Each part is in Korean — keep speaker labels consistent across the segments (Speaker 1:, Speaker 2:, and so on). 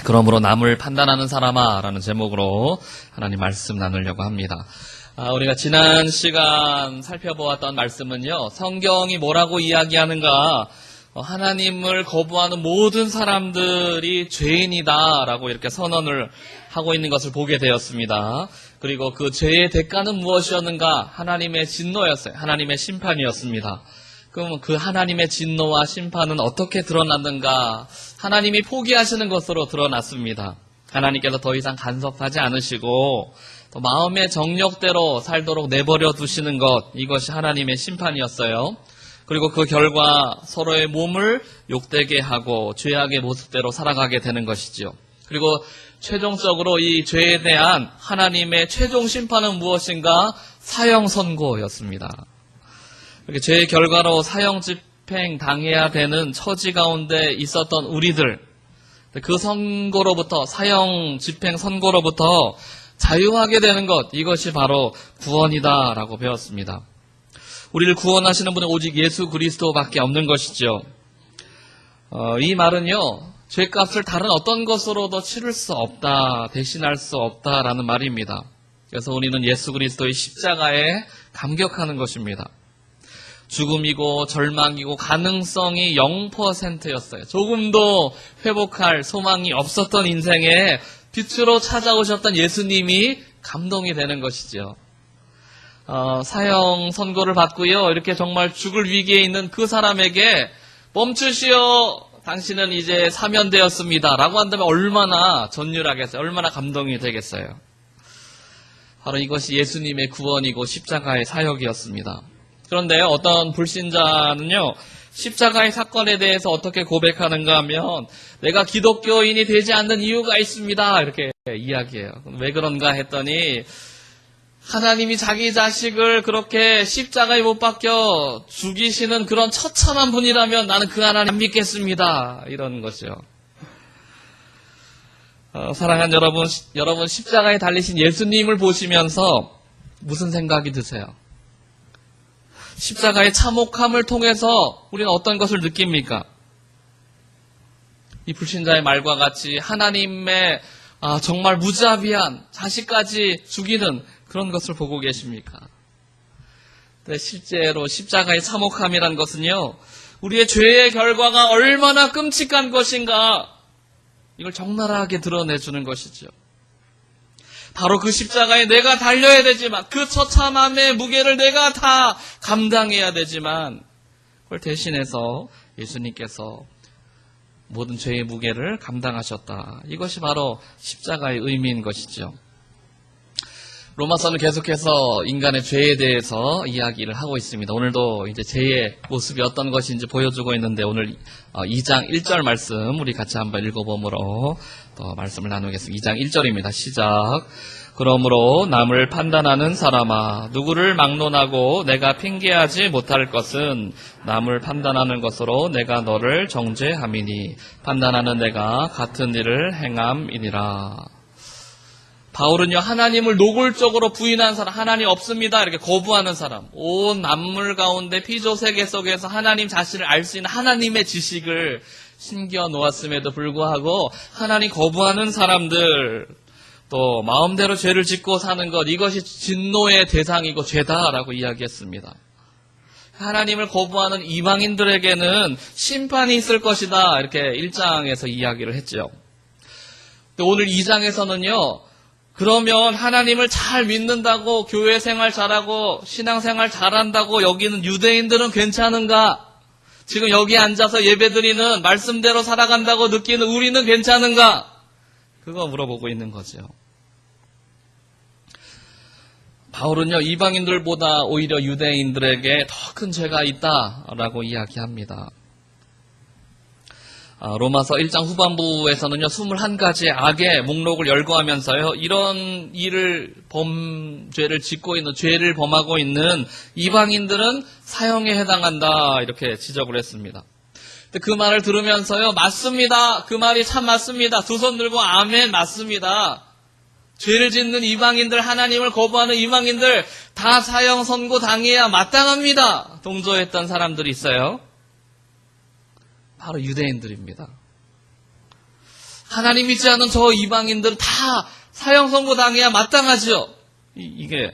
Speaker 1: 그러므로 남을 판단하는 사람아 라는 제목으로 하나님 말씀 나누려고 합니다. 우리가 지난 시간 살펴보았던 말씀은요, 성경이 뭐라고 이야기하는가, 하나님을 거부하는 모든 사람들이 죄인이다 라고 이렇게 선언을 하고 있는 것을 보게 되었습니다. 그리고 그 죄의 대가는 무엇이었는가? 하나님의 진노였어요. 하나님의 심판이었습니다. 그럼 그 하나님의 진노와 심판은 어떻게 드러났는가? 하나님이 포기하시는 것으로 드러났습니다. 하나님께서 더 이상 간섭하지 않으시고 또 마음의 정력대로 살도록 내버려 두시는 것, 이것이 하나님의 심판이었어요. 그리고 그 결과 서로의 몸을 욕되게 하고 죄악의 모습대로 살아가게 되는 것이지요. 그리고 최종적으로 이 죄에 대한 하나님의 최종 심판은 무엇인가? 사형 선고였습니다. 이렇게 죄의 결과로 사형 집행 당해야 되는 처지 가운데 있었던 우리들, 그 선고로부터, 사형 집행 선고로부터 자유하게 되는 것, 이것이 바로 구원이다라고 배웠습니다. 우리를 구원하시는 분은 오직 예수 그리스도밖에 없는 것이죠. 이 말은요, 죄값을 다른 어떤 것으로도 치를 수 없다, 대신할 수 없다라는 말입니다. 그래서 우리는 예수 그리스도의 십자가에 감격하는 것입니다. 죽음이고 절망이고 가능성이 0%였어요. 조금도 회복할 소망이 없었던 인생에 빛으로 찾아오셨던 예수님이 감동이 되는 것이죠. 사형 선고를 받고요, 이렇게 정말 죽을 위기에 있는 그 사람에게 멈추시오, 당신은 이제 사면되었습니다 라고 한다면 얼마나 전율하겠어요? 얼마나 감동이 되겠어요? 바로 이것이 예수님의 구원이고 십자가의 사역이었습니다. 그런데 어떤 불신자는요, 십자가의 사건에 대해서 어떻게 고백하는가 하면, 내가 기독교인이 되지 않는 이유가 있습니다 이렇게 이야기해요. 왜 그런가 했더니, 하나님이 자기 자식을 그렇게 십자가에 못 박혀 죽이시는 그런 처참한 분이라면 나는 그 하나님 안 믿겠습니다, 이런 것이요. 사랑하는 여러분 십자가에 달리신 예수님을 보시면서 무슨 생각이 드세요? 십자가의 참혹함을 통해서 우리는 어떤 것을 느낍니까? 이 불신자의 말과 같이 하나님의 정말 무자비한 자식까지 죽이는 그런 것을 보고 계십니까? 근데 실제로 십자가의 참혹함이란 것은요, 우리의 죄의 결과가 얼마나 끔찍한 것인가, 이걸 적나라하게 드러내주는 것이죠. 바로 그 십자가에 내가 달려야 되지만, 그 처참함의 무게를 내가 다 감당해야 되지만, 그걸 대신해서 예수님께서 모든 죄의 무게를 감당하셨다. 이것이 바로 십자가의 의미인 것이죠. 로마서는 계속해서 인간의 죄에 대해서 이야기를 하고 있습니다. 오늘도 이제 죄의 모습이 어떤 것인지 보여주고 있는데, 오늘 2장 1절 말씀 우리 같이 한번 읽어보므로 또 말씀을 나누겠습니다. 2장 1절입니다. 시작. 그러므로 남을 판단하는 사람아, 누구를 막론하고 내가 핑계하지 못할 것은 남을 판단하는 것으로 내가 너를 정죄함이니 판단하는 내가 같은 일을 행함이니라. 바울은요, 하나님을 노골적으로 부인한 사람, 하나님 없습니다 이렇게 거부하는 사람, 온 만물 가운데 피조세계 속에서 하나님 자신을 알 수 있는 하나님의 지식을 심겨 놓았음에도 불구하고 하나님 거부하는 사람들, 또 마음대로 죄를 짓고 사는 것, 이것이 진노의 대상이고 죄다라고 이야기했습니다. 하나님을 거부하는 이방인들에게는 심판이 있을 것이다, 이렇게 1장에서 이야기를 했죠. 근데 오늘 2장에서는요, 그러면 하나님을 잘 믿는다고, 교회 생활 잘하고 신앙생활 잘한다고 여기는 유대인들은 괜찮은가? 지금 여기 앉아서 예배드리는 말씀대로 살아간다고 느끼는 우리는 괜찮은가? 그거 물어보고 있는 거죠. 바울은요, 이방인들보다 오히려 유대인들에게 더 큰 죄가 있다라고 이야기합니다. 로마서 1장 후반부에서는요, 21가지의 악의 목록을 열거하면서요, 이런 범죄를 짓고 있는, 죄를 범하고 있는 이방인들은 사형에 해당한다, 이렇게 지적을 했습니다. 근데 그 말을 들으면서요, 맞습니다. 그 말이 참 맞습니다. 두 손 들고 아멘, 맞습니다. 죄를 짓는 이방인들, 하나님을 거부하는 이방인들 다 사형 선고 당해야 마땅합니다. 동조했던 사람들이 있어요. 바로 유대인들입니다. 하나님 믿지 않은 저 이방인들은 다 사형 선고 당해야 마땅하죠. 이게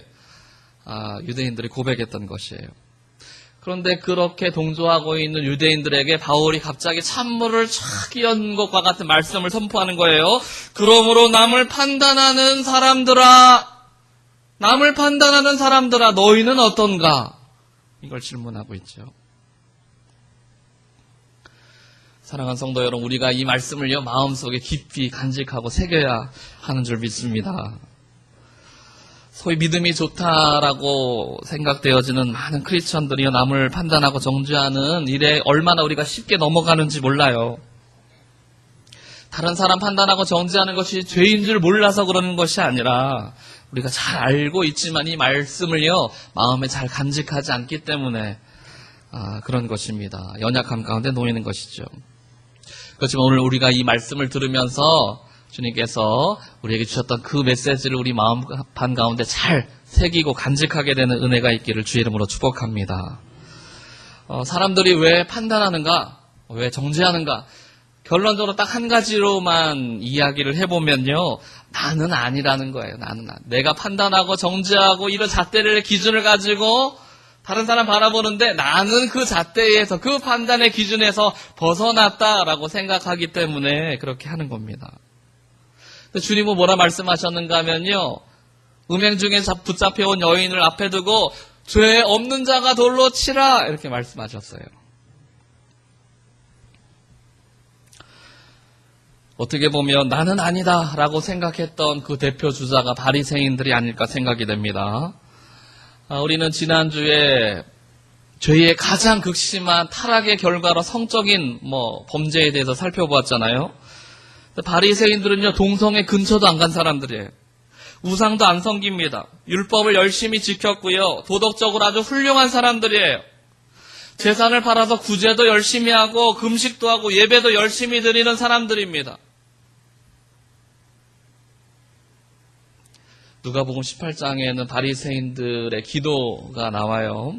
Speaker 1: 유대인들이 고백했던 것이에요. 그런데 그렇게 동조하고 있는 유대인들에게 바울이 갑자기 찬물을 촥 끼얹은 것과 같은 말씀을 선포하는 거예요. 그러므로 남을 판단하는 사람들아 너희는 어떤가? 이걸 질문하고 있죠. 사랑하는 성도 여러분, 우리가 이 말씀을요 마음속에 깊이 간직하고 새겨야 하는 줄 믿습니다. 소위 믿음이 좋다라고 생각되어지는 많은 크리스천들이요 남을 판단하고 정죄하는 일에 얼마나 우리가 쉽게 넘어가는지 몰라요. 다른 사람 판단하고 정죄하는 것이 죄인 줄 몰라서 그러는 것이 아니라 우리가 잘 알고 있지만 이 말씀을요 마음에 잘 간직하지 않기 때문에 그런 것입니다. 연약함 가운데 놓이는 것이죠. 그렇지만 오늘 우리가 이 말씀을 들으면서 주님께서 우리에게 주셨던 그 메시지를 우리 마음판 가운데 잘 새기고 간직하게 되는 은혜가 있기를 주의 이름으로 축복합니다. 사람들이 왜 판단하는가? 왜 정죄하는가? 결론적으로 딱 한 가지로만 이야기를 해보면요. 나는 아니라는 거예요. 내가 판단하고 정죄하고 이런 잣대를 기준을 가지고 다른 사람 바라보는데 나는 그 잣대에서 그 판단의 기준에서 벗어났다라고 생각하기 때문에 그렇게 하는 겁니다. 주님은 뭐라 말씀하셨는가 하면요. 음행 중에 붙잡혀온 여인을 앞에 두고 죄 없는 자가 돌로 치라 이렇게 말씀하셨어요. 어떻게 보면 나는 아니다라고 생각했던 그 대표 주자가 바리새인들이 아닐까 생각이 됩니다. 우리는 지난주에 죄의 가장 극심한 타락의 결과로 성적인 범죄에 대해서 살펴보았잖아요. 바리새인들은요 동성애 근처도 안 간 사람들이에요. 우상도 안 섬깁니다. 율법을 열심히 지켰고요. 도덕적으로 아주 훌륭한 사람들이에요. 재산을 팔아서 구제도 열심히 하고 금식도 하고 예배도 열심히 드리는 사람들입니다. 누가복음 18장에는 바리새인들의 기도가 나와요.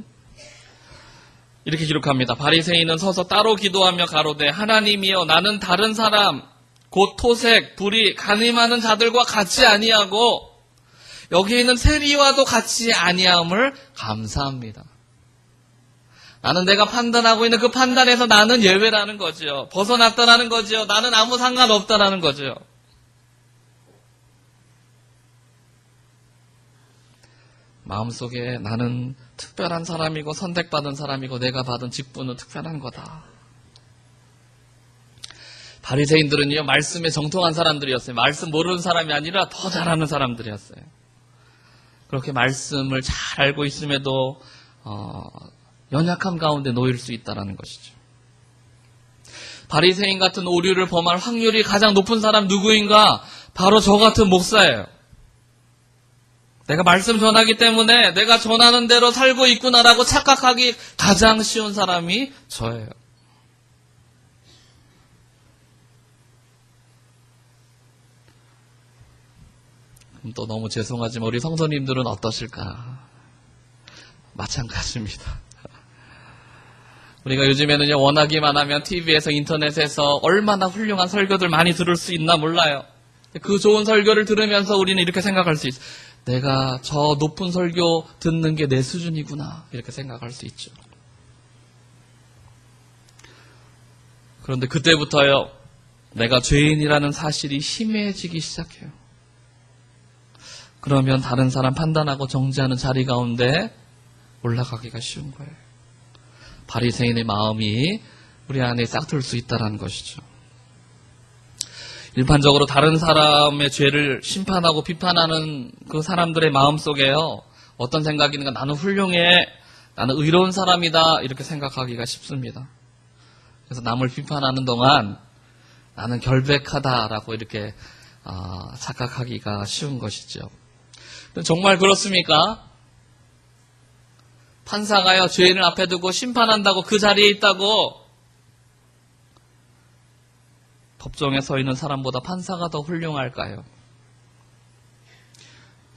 Speaker 1: 이렇게 기록합니다. 바리새인은 서서 따로 기도하며 가로되 하나님이여 나는 다른 사람 곧 토색, 불의, 간음하는 자들과 같이 아니하고 여기 있는 세리와도 같이 아니함을 감사합니다. 나는 내가 판단하고 있는 그 판단에서 나는 예외라는 거죠. 벗어났다라는 거죠. 나는 아무 상관없다라는 거죠. 마음속에 나는 특별한 사람이고 선택받은 사람이고 내가 받은 직분은 특별한 거다. 바리새인들은요 말씀에 정통한 사람들이었어요. 말씀 모르는 사람이 아니라 더 잘하는 사람들이었어요. 그렇게 말씀을 잘 알고 있음에도 연약함 가운데 놓일 수 있다는 것이죠. 바리새인 같은 오류를 범할 확률이 가장 높은 사람 누구인가? 바로 저 같은 목사예요. 내가 말씀 전하기 때문에 내가 전하는 대로 살고 있구나라고 착각하기 가장 쉬운 사람이 저예요. 또 너무 죄송하지만 우리 성도님들은 어떠실까? 마찬가지입니다. 우리가 요즘에는요 원하기만 하면 TV에서 인터넷에서 얼마나 훌륭한 설교들 많이 들을 수 있나 몰라요. 그 좋은 설교를 들으면서 우리는 이렇게 생각할 수 있어요. 내가 저 높은 설교 듣는 게 내 수준이구나 이렇게 생각할 수 있죠. 그런데 그때부터요 내가 죄인이라는 사실이 희미해지기 시작해요. 그러면 다른 사람 판단하고 정죄하는 자리 가운데 올라가기가 쉬운 거예요. 바리새인의 마음이 우리 안에 싹틀 수 있다는 것이죠. 일반적으로 다른 사람의 죄를 심판하고 비판하는 그 사람들의 마음속에요. 어떤 생각이 있는가? 나는 훌륭해. 나는 의로운 사람이다. 이렇게 생각하기가 쉽습니다. 그래서 남을 비판하는 동안 나는 결백하다라고 이렇게 착각하기가 쉬운 것이죠. 정말 그렇습니까? 판사가요 죄인을 앞에 두고 심판한다고 그 자리에 있다고 법정에 서 있는 사람보다 판사가 더 훌륭할까요?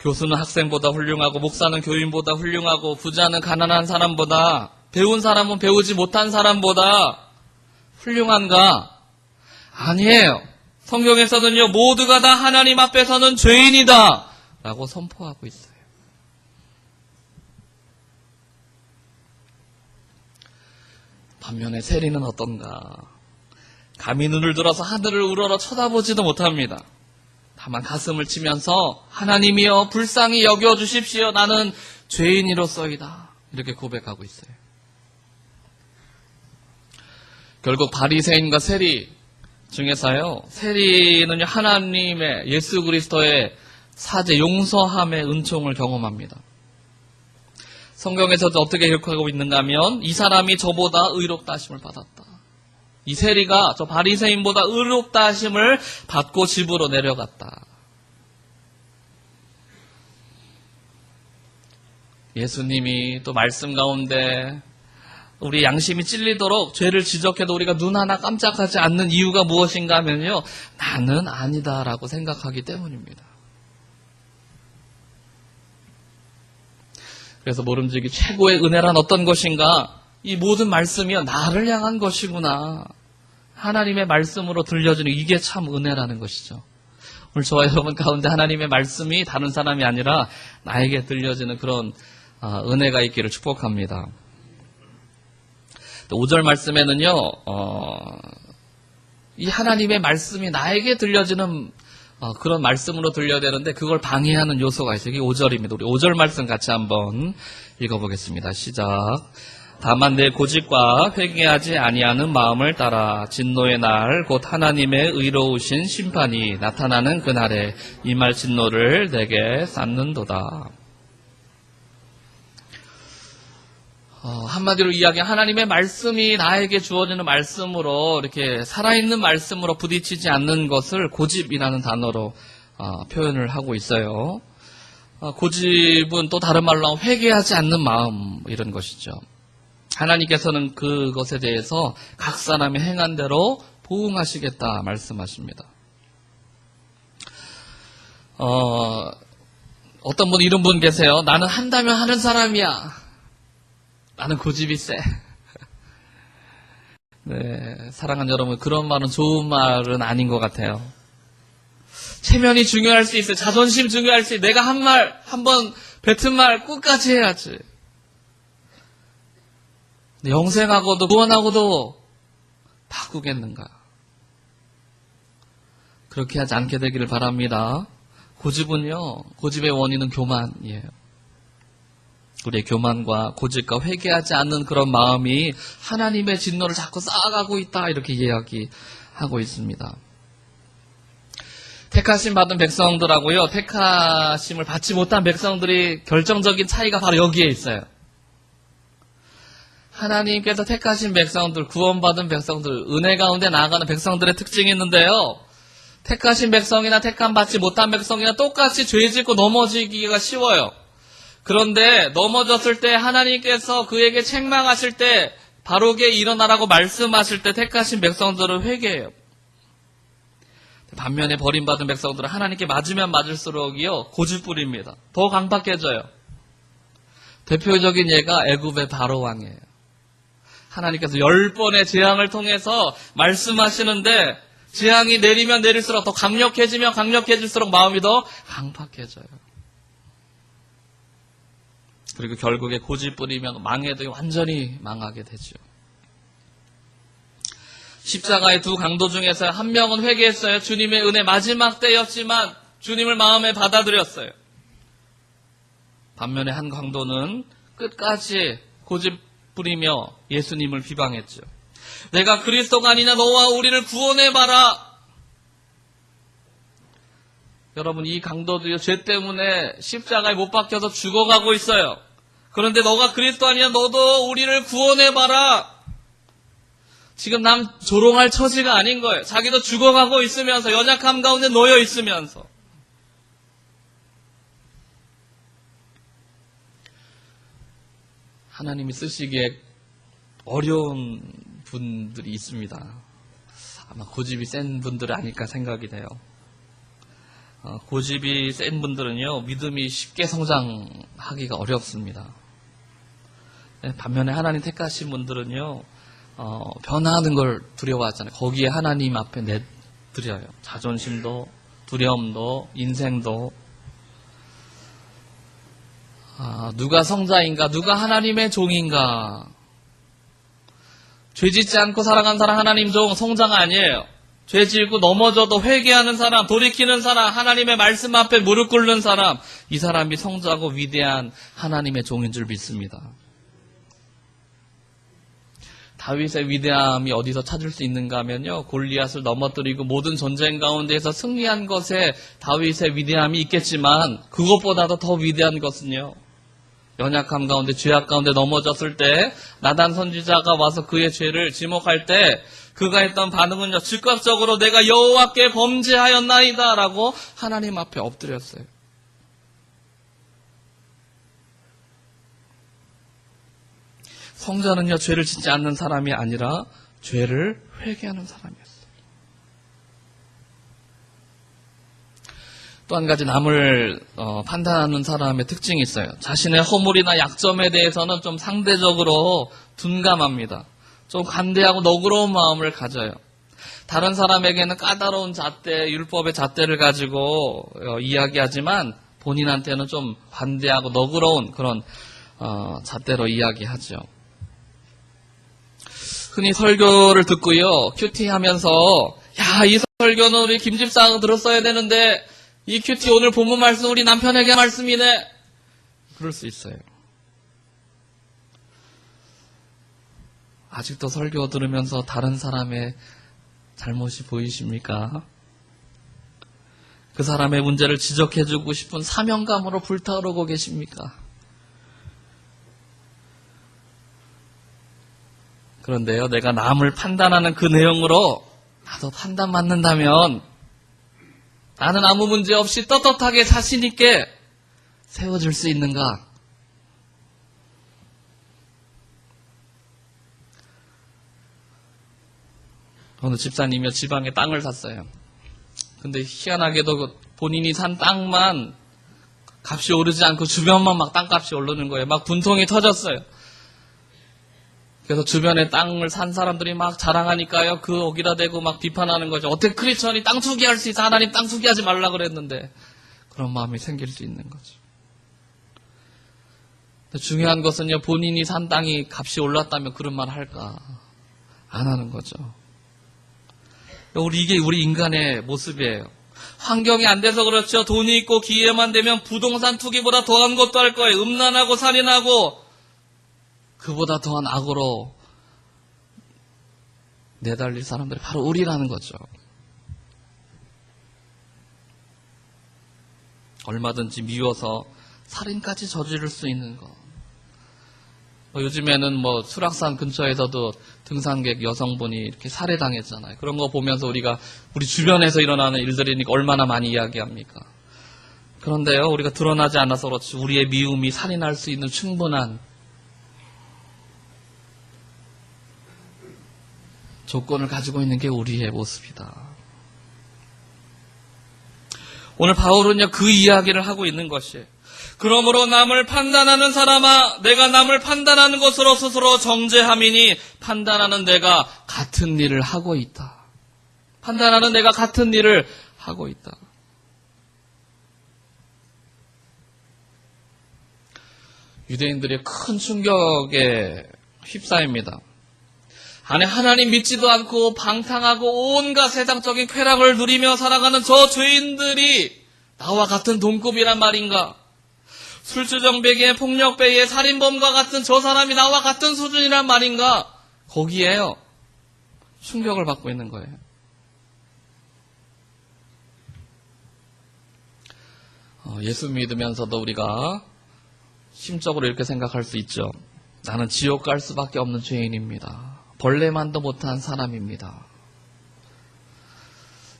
Speaker 1: 교수는 학생보다 훌륭하고 목사는 교인보다 훌륭하고 부자는 가난한 사람보다 배운 사람은 배우지 못한 사람보다 훌륭한가? 아니에요. 성경에서는요, 모두가 다 하나님 앞에서는 죄인이다 라고 선포하고 있어요. 반면에 세리는 어떤가? 감히 눈을 들어서 하늘을 우러러 쳐다보지도 못합니다. 다만 가슴을 치면서 하나님이여 불쌍히 여겨주십시오. 나는 죄인이로소이다. 이렇게 고백하고 있어요. 결국 바리새인과 세리 중에서요, 세리는요, 하나님의 예수 그리스도의 사죄 용서함의 은총을 경험합니다. 성경에서도 어떻게 기록하고 있는가 하면 이 사람이 저보다 의롭다 하심을 받았다. 이 세리가 저 바리새인보다 의롭다 하심을 받고 집으로 내려갔다. 예수님이 또 말씀 가운데 우리 양심이 찔리도록 죄를 지적해도 우리가 눈 하나 깜짝하지 않는 이유가 무엇인가 하면요, 나는 아니다라고 생각하기 때문입니다. 그래서 모름지기 최고의 은혜란 어떤 것인가? 이 모든 말씀이요, 나를 향한 것이구나. 하나님의 말씀으로 들려주는 이게 참 은혜라는 것이죠. 오늘 저와 여러분 가운데 하나님의 말씀이 다른 사람이 아니라 나에게 들려지는 그런 은혜가 있기를 축복합니다. 5절 말씀에는요, 이 하나님의 말씀이 나에게 들려지는 그런 말씀으로 들려야 되는데 그걸 방해하는 요소가 있어요. 이게 5절입니다. 우리 5절 말씀 같이 한번 읽어보겠습니다. 시작. 다만 내 고집과 회개하지 아니하는 마음을 따라 진노의 날 곧 하나님의 의로우신 심판이 나타나는 그날에 임할 진노를 내게 쌓는도다. 한마디로 이야기하면 하나님의 말씀이 나에게 주어지는 말씀으로 이렇게 살아있는 말씀으로 부딪히지 않는 것을 고집이라는 단어로 표현을 하고 있어요. 고집은 또 다른 말로 하면 회개하지 않는 마음 이런 것이죠. 하나님께서는 그것에 대해서 각 사람이 행한 대로 보응하시겠다 말씀하십니다. 어떤 분 이런 분 계세요. 나는 한다면 하는 사람이야. 나는 고집이 세. 네, 사랑하는 여러분, 그런 말은 좋은 말은 아닌 것 같아요. 체면이 중요할 수 있어요. 자존심 중요할 수 있어요. 내가 한 말, 한번 뱉은 말 끝까지 해야지. 영생하고도 구원하고도 바꾸겠는가? 그렇게 하지 않게 되기를 바랍니다. 고집은요, 고집의 원인은 교만이에요. 우리의 교만과 고집과 회개하지 않는 그런 마음이 하나님의 진노를 자꾸 쌓아가고 있다 이렇게 이야기하고 있습니다. 택하심 받은 백성들하고요, 택하심을 받지 못한 백성들이 결정적인 차이가 바로 여기에 있어요. 하나님께서 택하신 백성들, 구원받은 백성들, 은혜 가운데 나아가는 백성들의 특징이 있는데요, 택하신 백성이나 택함 받지 못한 백성이나 똑같이 죄 짓고 넘어지기가 쉬워요. 그런데 넘어졌을 때 하나님께서 그에게 책망하실 때 바르게 일어나라고 말씀하실 때 택하신 백성들은 회개해요. 반면에 버림받은 백성들은 하나님께 맞으면 맞을수록이요 고집부립니다. 더 강박해져요. 대표적인 예가 애굽의 바로 왕이에요. 하나님께서 10번의 재앙을 통해서 말씀하시는데 재앙이 내리면 내릴수록 더 강력해지면 강력해질수록 마음이 더 강박해져요. 그리고 결국에 고집 부리면 망해도 완전히 망하게 되죠. 십자가의 두 강도 중에서 한 명은 회개했어요. 주님의 은혜 마지막 때였지만 주님을 마음에 받아들였어요. 반면에 한 강도는 끝까지 고집 부리며 예수님을 비방했죠. 내가 그리스도가 아니냐 너와 우리를 구원해봐라. 여러분, 이 강도도요, 죄 때문에 십자가에 못 박혀서 죽어가고 있어요. 그런데 너가 그리스도 아니냐 너도 우리를 구원해봐라. 지금 남 조롱할 처지가 아닌 거예요. 자기도 죽어가고 있으면서 연약함 가운데 놓여 있으면서. 하나님이 쓰시기에 어려운 분들이 있습니다. 아마 고집이 센 분들이 아닐까 생각이 돼요. 고집이 센 분들은요, 믿음이 쉽게 성장하기가 어렵습니다. 반면에 하나님 택하신 분들은요, 변화하는 걸 두려워하잖아요. 거기에 하나님 앞에 엎드려요. 자존심도, 두려움도, 인생도. 누가 성자인가? 누가 하나님의 종인가? 죄 짓지 않고 살아간 사람 하나님 종, 성자가 아니에요. 죄 짓고 넘어져도 회개하는 사람, 돌이키는 사람, 하나님의 말씀 앞에 무릎 꿇는 사람, 이 사람이 성자고 위대한 하나님의 종인 줄 믿습니다. 다윗의 위대함이 어디서 찾을 수 있는가 하면요, 골리앗을 넘어뜨리고 모든 전쟁 가운데에서 승리한 것에 다윗의 위대함이 있겠지만 그것보다도 더 위대한 것은요, 연약함 가운데, 죄악 가운데 넘어졌을 때 나단 선지자가 와서 그의 죄를 지목할 때 그가 했던 반응은요, 즉각적으로 내가 여호와께 범죄하였나이다 라고 하나님 앞에 엎드렸어요. 성자는요, 죄를 짓지 않는 사람이 아니라 죄를 회개하는 사람이었어요. 또 한 가지 남을 판단하는 사람의 특징이 있어요. 자신의 허물이나 약점에 대해서는 좀 상대적으로 둔감합니다. 좀 관대하고 너그러운 마음을 가져요. 다른 사람에게는 까다로운 잣대, 율법의 잣대를 가지고 이야기하지만 본인한테는 좀 관대하고 너그러운 그런 잣대로 이야기하죠. 흔히 설교를 듣고요, 큐티하면서 야, 이 설교는 우리 김 집사가 들었어야 되는데 이 큐티 오늘 본문 말씀 우리 남편에게 말씀이네. 그럴 수 있어요. 아직도 설교 들으면서 다른 사람의 잘못이 보이십니까? 그 사람의 문제를 지적해주고 싶은 사명감으로 불타오르고 계십니까? 그런데요, 내가 남을 판단하는 그 내용으로 나도 판단 맞는다면 나는 아무 문제 없이 떳떳하게 자신 있게 세워질 수 있는가? 어느 집사님이 지방에 땅을 샀어요. 근데 희한하게도 본인이 산 땅만 값이 오르지 않고 주변만 막 땅값이 오르는 거예요. 막 분통이 터졌어요. 그래서 주변에 땅을 산 사람들이 막 자랑하니까요, 그 어기다 대고 막 비판하는 거죠. 어떻게 크리스천이 땅 투기할 수 있어? 하나님 땅 투기하지 말라 그랬는데. 그런 마음이 생길 수 있는 거죠. 중요한 것은요, 본인이 산 땅이 값이 올랐다면 그런 말 할까? 안 하는 거죠. 이게 우리 인간의 모습이에요. 환경이 안 돼서 그렇죠. 돈이 있고 기회만 되면 부동산 투기보다 더한 것도 할 거예요. 음란하고 살인하고 그보다 더한 악으로 내달릴 사람들이 바로 우리라는 거죠. 얼마든지 미워서 살인까지 저지를 수 있는 거. 요즘에는 수락산 근처에서도 등산객 여성분이 이렇게 살해당했잖아요. 그런 거 보면서 우리가 우리 주변에서 일어나는 일들이니까 얼마나 많이 이야기합니까? 그런데요, 우리가 드러나지 않아서 그렇지 우리의 미움이 살인할 수 있는 충분한 조건을 가지고 있는 게 우리의 모습이다. 오늘 바울은요, 그 이야기를 하고 있는 것이에요. 그러므로 남을 판단하는 사람아, 내가 남을 판단하는 것으로 스스로 정죄함이니 판단하는 내가 같은 일을 하고 있다. 판단하는 내가 같은 일을 하고 있다. 유대인들의 큰 충격에 휩싸입니다. 안에 하나님 믿지도 않고 방탕하고 온갖 세상적인 쾌락을 누리며 살아가는 저 죄인들이 나와 같은 동급이란 말인가? 술주정배기의 폭력배기의 살인범과 같은 저 사람이 나와 같은 수준이란 말인가? 거기에요, 충격을 받고 있는 거예요. 예수 믿으면서도 우리가 심적으로 이렇게 생각할 수 있죠. 나는 지옥 갈 수밖에 없는 죄인입니다. 벌레만도 못한 사람입니다.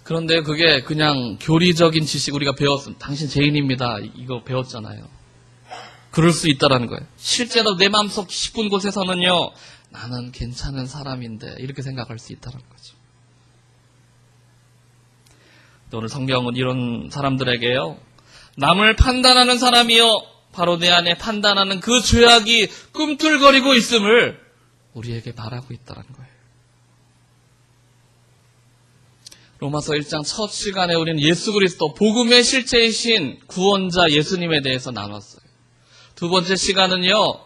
Speaker 1: 그런데 그게 그냥 교리적인 지식 우리가 배웠습니다. 당신 죄인입니다. 이거 배웠잖아요. 그럴 수 있다라는 거예요. 실제로 내 마음속 깊은 곳에서는요, 나는 괜찮은 사람인데 이렇게 생각할 수 있다는 거죠. 오늘 성경은 이런 사람들에게요, 남을 판단하는 사람이요, 바로 내 안에 판단하는 그 죄악이 꿈틀거리고 있음을 우리에게 말하고 있다는 거예요. 로마서 1장 첫 시간에 우리는 예수 그리스도, 복음의 실체이신 구원자 예수님에 대해서 나눴어요. 두 번째 시간은요,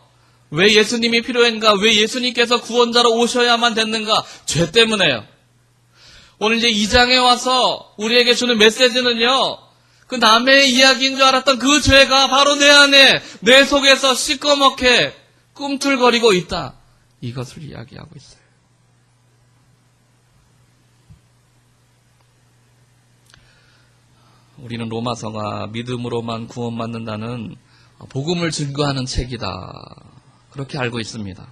Speaker 1: 왜 예수님이 필요한가? 왜 예수님께서 구원자로 오셔야만 됐는가? 죄 때문에요. 오늘 이제 2장에 와서 우리에게 주는 메시지는요, 그 남의 이야기인 줄 알았던 그 죄가 바로 내 안에, 내 속에서 시꺼멓게 꿈틀거리고 있다. 이것을 이야기하고 있어요. 우리는 로마서가 믿음으로만 구원받는다는 복음을 증거하는 책이다. 그렇게 알고 있습니다.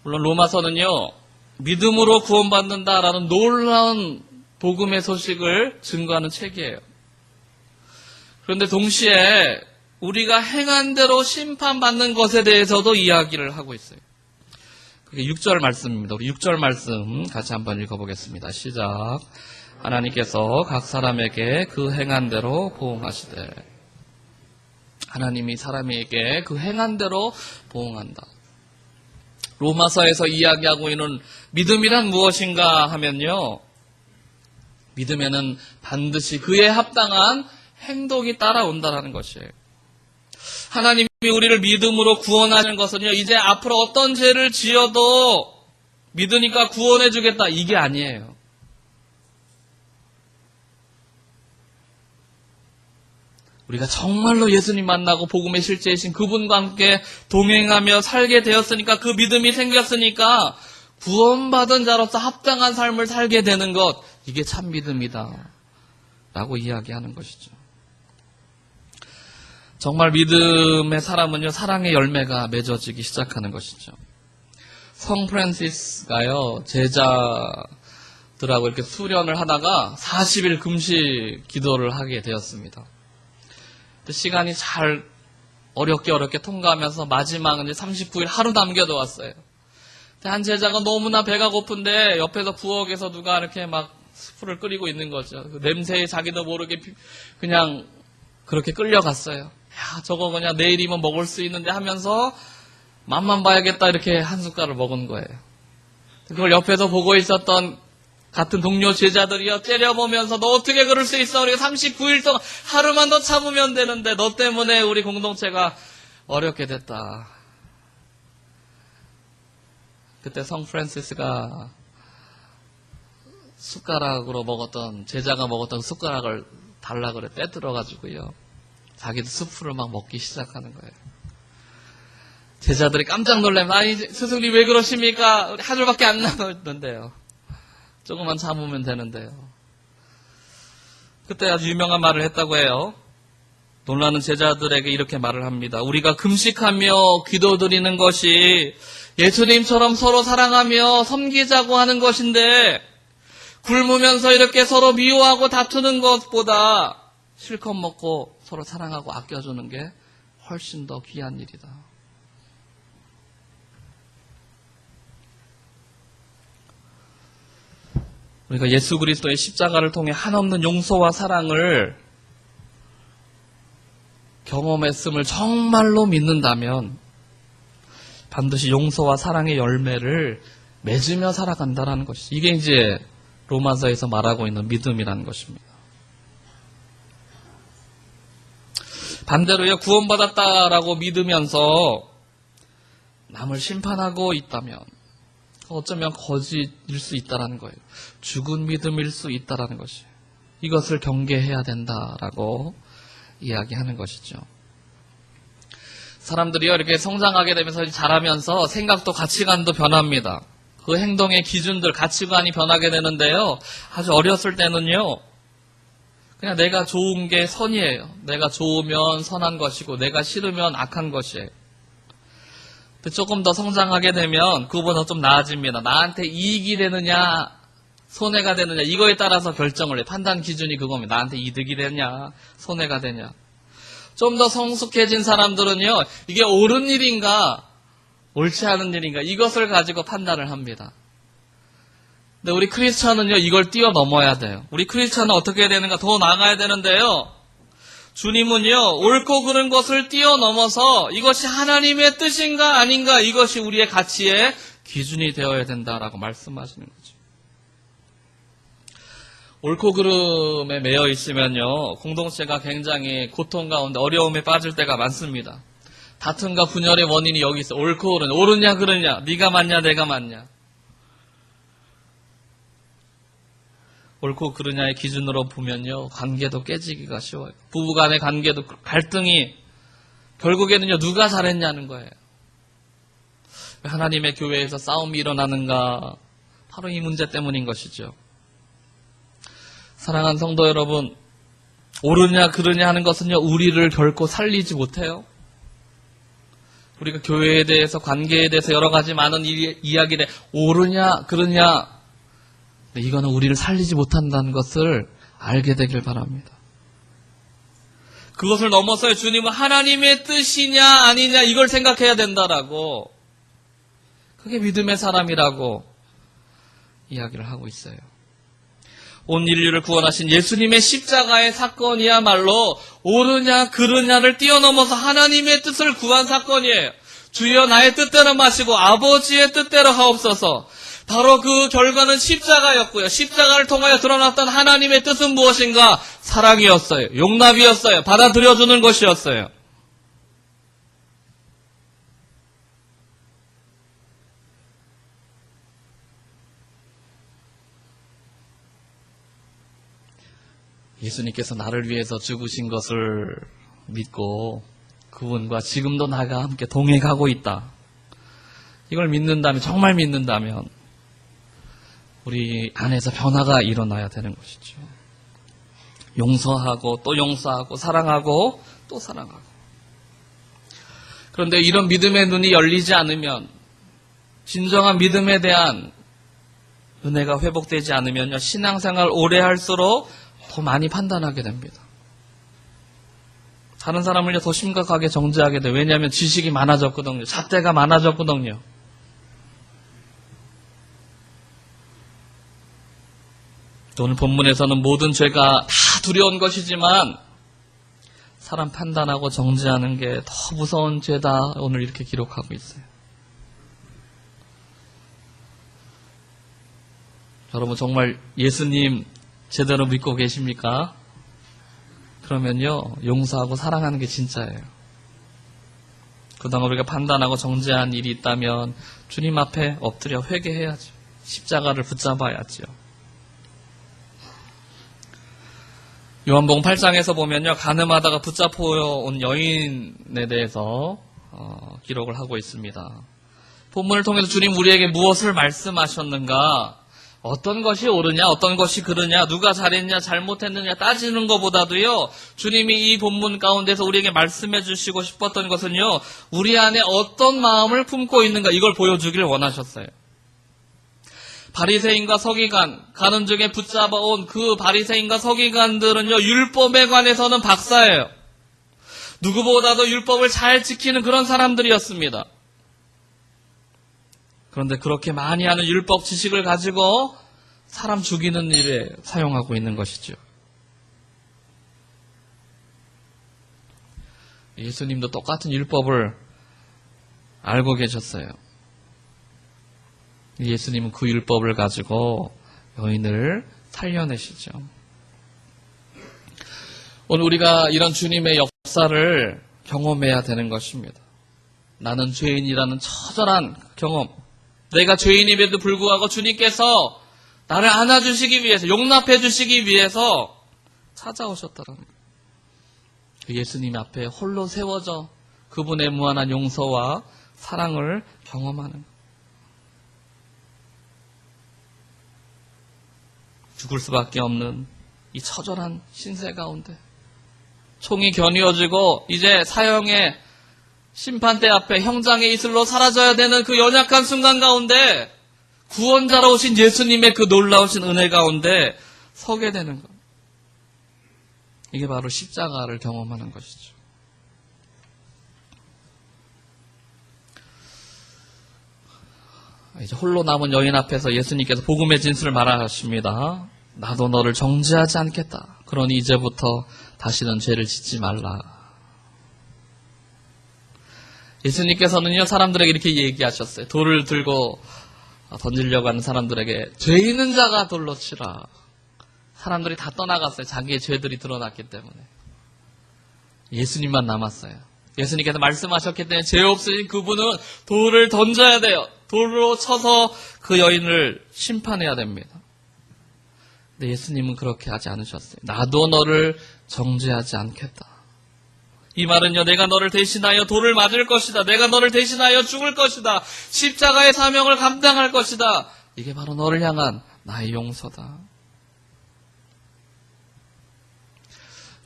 Speaker 1: 물론 로마서는요, 믿음으로 구원받는다라는 놀라운 복음의 소식을 증거하는 책이에요. 그런데 동시에 우리가 행한 대로 심판받는 것에 대해서도 이야기를 하고 있어요. 그게 6절 말씀입니다. 우리 6절 말씀 같이 한번 읽어보겠습니다. 시작. 하나님께서 각 사람에게 그 행한 대로 보응하시되. 하나님이 사람에게 그 행한 대로 보응한다. 로마서에서 이야기하고 있는 믿음이란 무엇인가 하면요, 믿음에는 반드시 그에 합당한 행동이 따라온다는 것이에요. 하나님이 우리를 믿음으로 구원하는 것은요, 이제 앞으로 어떤 죄를 지어도 믿으니까 구원해 주겠다, 이게 아니에요. 우리가 정말로 예수님 만나고 복음의 실제이신 그분과 함께 동행하며 살게 되었으니까, 그 믿음이 생겼으니까 구원받은 자로서 합당한 삶을 살게 되는 것, 이게 참 믿음이다 라고 이야기하는 것이죠. 정말 믿음의 사람은요, 사랑의 열매가 맺어지기 시작하는 것이죠. 성 프란시스가요, 제자들하고 이렇게 수련을 하다가 40일 금식 기도를 하게 되었습니다. 시간이 잘 어렵게 통과하면서 마지막은 이제 39일 하루 남겨도 왔어요. 한 제자가 너무나 배가 고픈데 옆에서 부엌에서 누가 이렇게 막 스프를 끓이고 있는 거죠. 그 냄새에 자기도 모르게 그냥 그렇게 끌려갔어요. 야, 저거 그냥 내일이면 먹을 수 있는데 하면서 맛만 봐야겠다, 이렇게 한 숟갈을 먹은 거예요. 그걸 옆에서 보고 있었던 같은 동료 제자들이요, 째려보면서 너 어떻게 그럴 수 있어? 우리가 39일 동안 하루만 더 참으면 되는데 너 때문에 우리 공동체가 어렵게 됐다. 그때 성 프란시스가 숟가락으로 먹었던, 제자가 먹었던 숟가락을 달라 그래 떼들어가지고요, 자기도 스프를 막 먹기 시작하는 거예요. 제자들이 깜짝 놀라면, 아니 스승님 왜 그러십니까? 우리 한 줄밖에 안 남았는데요. 조금만 참으면 되는데요. 그때 아주 유명한 말을 했다고 해요. 놀라는 제자들에게 이렇게 말을 합니다. 우리가 금식하며 기도드리는 것이 예수님처럼 서로 사랑하며 섬기자고 하는 것인데, 굶으면서 이렇게 서로 미워하고 다투는 것보다 실컷 먹고 서로 사랑하고 아껴주는 게 훨씬 더 귀한 일이다. 우리가 예수 그리스도의 십자가를 통해 한없는 용서와 사랑을 경험했음을 정말로 믿는다면 반드시 용서와 사랑의 열매를 맺으며 살아간다는 것이죠. 이게 이제 로마서에서 말하고 있는 믿음이라는 것입니다. 반대로요, 구원받았다라고 믿으면서 남을 심판하고 있다면 어쩌면 거짓일 수 있다는 거예요. 죽은 믿음일 수 있다는 것이에요. 이것을 경계해야 된다라고 이야기하는 것이죠. 사람들이요, 이렇게 성장하게 되면서 자라면서 생각도 가치관도 변합니다. 그 행동의 기준들, 가치관이 변하게 되는데요, 아주 어렸을 때는요, 그냥 내가 좋은 게 선이에요. 내가 좋으면 선한 것이고 내가 싫으면 악한 것이에요. 조금 더 성장하게 되면 그거보다 좀 나아집니다. 나한테 이익이 되느냐 손해가 되느냐, 이거에 따라서 결정을 해요. 판단 기준이 그겁니다. 나한테 이득이 되냐 손해가 되냐. 좀 더 성숙해진 사람들은요, 이게 옳은 일인가 옳지 않은 일인가, 이것을 가지고 판단을 합니다. 근데 우리 크리스천은요, 이걸 뛰어넘어야 돼요. 우리 크리스천은 어떻게 해야 되는가, 더 나아가야 되는데요, 주님은요, 옳고 그른 것을 뛰어넘어서 이것이 하나님의 뜻인가 아닌가, 이것이 우리의 가치의 기준이 되어야 된다라고 말씀하시는 거죠. 옳고 그름에 매여 있으면요, 공동체가 굉장히 고통 가운데 어려움에 빠질 때가 많습니다. 다툼과 분열의 원인이 여기 있어. 옳고 그르냐, 옳으냐 그르냐, 네가 맞냐 내가 맞냐. 옳고 그르냐의 기준으로 보면요, 관계도 깨지기가 쉬워요. 부부간의 관계도 갈등이 결국에는요, 누가 잘했냐는 거예요. 하나님의 교회에서 싸움이 일어나는가? 바로 이 문제 때문인 것이죠. 사랑하는 성도 여러분, 옳으냐 그르냐 하는 것은요, 우리를 결코 살리지 못해요. 우리가 교회에 대해서, 관계에 대해서 여러 가지 많은 이야기를 옳으냐 그르냐, 이거는 우리를 살리지 못한다는 것을 알게 되길 바랍니다. 그것을 넘어서 주님은 하나님의 뜻이냐 아니냐 이걸 생각해야 된다라고, 그게 믿음의 사람이라고 이야기를 하고 있어요. 온 인류를 구원하신 예수님의 십자가의 사건이야말로 옳으냐 그르냐를 뛰어넘어서 하나님의 뜻을 구한 사건이에요. 주여 나의 뜻대로 마시고 아버지의 뜻대로 하옵소서. 바로 그 결과는 십자가였고요. 십자가를 통하여 드러났던 하나님의 뜻은 무엇인가? 사랑이었어요. 용납이었어요. 받아들여주는 것이었어요. 예수님께서 나를 위해서 죽으신 것을 믿고 그분과 지금도 나가 함께 동행하고 있다. 이걸 믿는다면, 정말 믿는다면 우리 안에서 변화가 일어나야 되는 것이죠. 용서하고 또 용서하고 사랑하고 또 사랑하고. 그런데 이런 믿음의 눈이 열리지 않으면, 진정한 믿음에 대한 은혜가 회복되지 않으면요, 신앙생활 오래 할수록 더 많이 판단하게 됩니다. 다른 사람을요, 더 심각하게 정죄하게 돼요. 왜냐하면 지식이 많아졌거든요. 잣대가 많아졌거든요. 오늘 본문에서는 모든 죄가 다 두려운 것이지만 사람 판단하고 정죄하는 게 더 무서운 죄다, 오늘 이렇게 기록하고 있어요. 여러분 정말 예수님 제대로 믿고 계십니까? 그러면요, 용서하고 사랑하는 게 진짜예요. 그동안 우리가 판단하고 정죄한 일이 있다면 주님 앞에 엎드려 회개해야죠. 십자가를 붙잡아야죠. 요한복음 8장에서 보면요, 간음하다가 붙잡혀 온 여인에 대해서 기록을 하고 있습니다. 본문을 통해서 주님 우리에게 무엇을 말씀하셨는가? 어떤 것이 옳으냐, 어떤 것이 그르냐, 누가 잘했냐, 잘못했느냐 따지는 것보다도요, 주님이 이 본문 가운데서 우리에게 말씀해 주시고 싶었던 것은요, 우리 안에 어떤 마음을 품고 있는가, 이걸 보여주길 원하셨어요. 바리새인과 서기관, 가는 중에 붙잡아온 그 바리새인과 서기관들은요, 율법에 관해서는 박사예요. 누구보다도 율법을 잘 지키는 그런 사람들이었습니다. 그런데 그렇게 많이 하는 율법 지식을 가지고 사람 죽이는 일에 사용하고 있는 것이죠. 예수님도 똑같은 율법을 알고 계셨어요. 예수님은 그 율법을 가지고 여인을 살려내시죠. 오늘 우리가 이런 주님의 역사를 경험해야 되는 것입니다. 나는 죄인이라는 처절한 경험, 내가 죄인임에도 불구하고 주님께서 나를 안아주시기 위해서, 용납해 주시기 위해서 찾아오셨다는 거예요. 예수님 앞에 홀로 세워져 그분의 무한한 용서와 사랑을 경험하는 거예요. 죽을 수밖에 없는 이 처절한 신세 가운데 총이 겨누어지고 이제 사형의 심판대 앞에 형장의 이슬로 사라져야 되는 그 연약한 순간 가운데 구원자로 오신 예수님의 그 놀라우신 은혜 가운데 서게 되는 것. 이게 바로 십자가를 경험하는 것이죠. 이제 홀로 남은 여인 앞에서 예수님께서 복음의 진술을 말하십니다. 나도 너를 정죄하지 않겠다. 그러니 이제부터 다시는 죄를 짓지 말라. 예수님께서는요, 사람들에게 이렇게 얘기하셨어요. 돌을 들고 던지려고 하는 사람들에게 죄 있는 자가 돌로 치라. 사람들이 다 떠나갔어요. 자기의 죄들이 드러났기 때문에. 예수님만 남았어요. 예수님께서 말씀하셨기 때문에 죄 없으신 그분은 돌을 던져야 돼요. 돌로 쳐서 그 여인을 심판해야 됩니다. 근데 예수님은 그렇게 하지 않으셨어요. 나도 너를 정죄하지 않겠다. 이 말은요, 내가 너를 대신하여 돌을 맞을 것이다. 내가 너를 대신하여 죽을 것이다. 십자가의 사명을 감당할 것이다. 이게 바로 너를 향한 나의 용서다.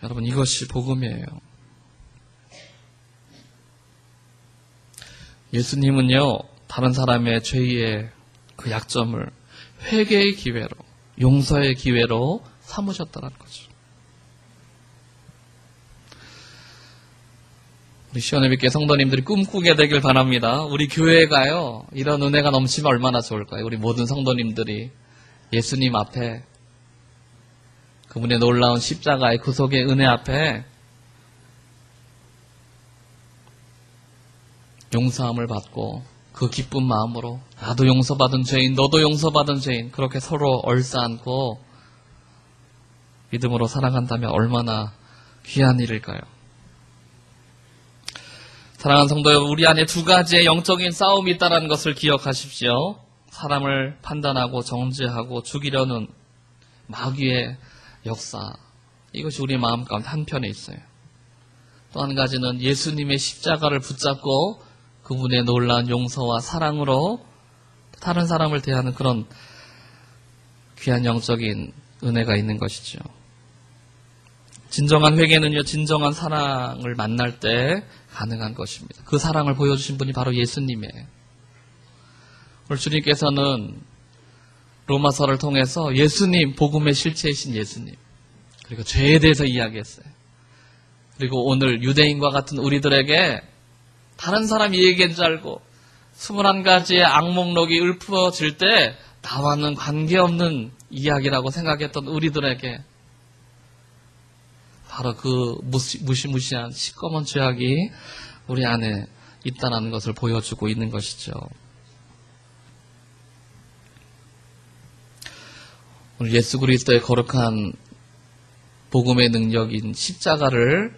Speaker 1: 여러분, 이것이 복음이에요. 예수님은요, 다른 사람의 죄의 그 약점을 회개의 기회로, 용서의 기회로 삼으셨다는 거죠. 우리 시원의빛 성도님들이 꿈꾸게 되길 바랍니다. 우리 교회가요, 이런 은혜가 넘치면 얼마나 좋을까요? 우리 모든 성도님들이 예수님 앞에, 그분의 놀라운 십자가의 구속의 은혜 앞에 용서함을 받고 그 기쁜 마음으로 나도 용서받은 죄인, 너도 용서받은 죄인, 그렇게 서로 얼싸안고 믿음으로 살아간다면 얼마나 귀한 일일까요? 사랑하는 성도 여러분, 우리 안에 두 가지의 영적인 싸움이 있다는 것을 기억하십시오. 사람을 판단하고 정죄하고 죽이려는 마귀의 역사, 이것이 우리 마음 가운데 한편에 있어요. 또 한 가지는 예수님의 십자가를 붙잡고 그분의 놀라운 용서와 사랑으로 다른 사람을 대하는 그런 귀한 영적인 은혜가 있는 것이죠. 진정한 회개는요, 진정한 사랑을 만날 때 가능한 것입니다. 그 사랑을 보여주신 분이 바로 예수님이에요. 오늘 주님께서는 로마서를 통해서 예수님, 복음의 실체이신 예수님, 그리고 죄에 대해서 이야기했어요. 그리고 오늘 유대인과 같은 우리들에게 다른 사람 얘기인 줄 알고 21가지의 악목록이 읊어질 때 나와는 관계없는 이야기라고 생각했던 우리들에게 바로 그 무시무시한 시꺼먼 죄악이 우리 안에 있다는 것을 보여주고 있는 것이죠. 오늘 예수 그리스도의 거룩한 복음의 능력인 십자가를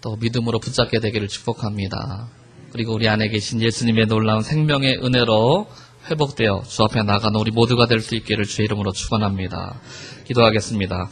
Speaker 1: 또 믿음으로 붙잡게 되기를 축복합니다. 그리고 우리 안에 계신 예수님의 놀라운 생명의 은혜로 회복되어 주 앞에 나가는 우리 모두가 될 수 있기를 주의 이름으로 축원합니다. 기도하겠습니다.